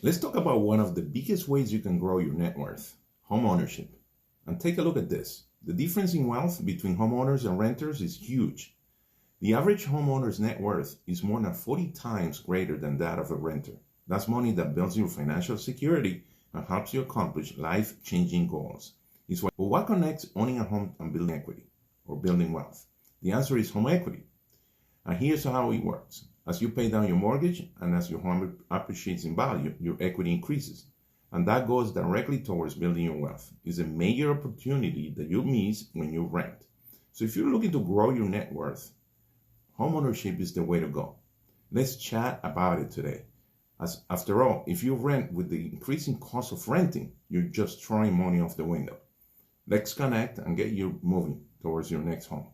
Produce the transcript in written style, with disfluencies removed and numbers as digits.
Let's talk about one of the biggest ways you can grow your net worth, homeownership. And take a look at this. The difference in wealth between homeowners and renters is huge. The average homeowner's net worth is more than 40 times greater than that of a renter. That's money that builds your financial security and helps you accomplish life-changing goals. But what connects owning a home and building equity or building wealth? The answer is home equity. And here's how it works. As you pay down your mortgage and as your home appreciates in value, your equity increases. And that goes directly towards building your wealth. It's a major opportunity that you miss when you rent. So if you're looking to grow your net worth, homeownership is the way to go. Let's chat about it today. After all, if you rent with the increasing cost of renting, you're just throwing money off the window. Let's connect and get you moving towards your next home.